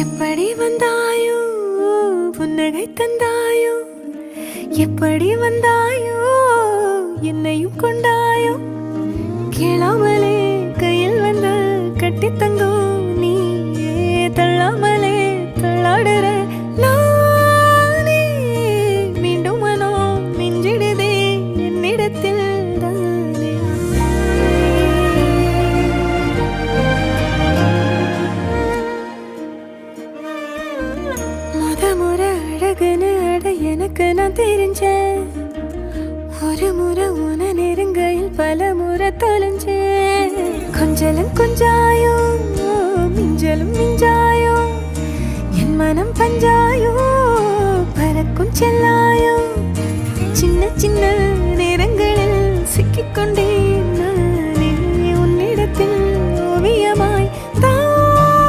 எப்படி வந்தாயோ புன்னகை தந்தாயோ எப்படி வந்தாயோ என்னையும் கொண்டாயோ கேளாமலே கையில் வந்து கட்டி தங்கோ நீ தள்ளாமலே தள்ளாடுற நானே மீண்டும் மனோ மிஞ்சிடுதே என்னிடத்தில் தானே முறை அழகுன்னு அட எனக்கு நான் தெரிஞ்சேன் ஒரு முறை உன நெருங்கையில் பல முறை தொலைஞ்சேன் கொஞ்சலும் கொஞ்சாயோ மிஞ்சலும் மிஞ்சாயோ என் மனம் பஞ்சாயோ பறக்கும் செல்லாயோ சின்ன சின்ன நேரங்களில் சிக்கிக்கொண்டே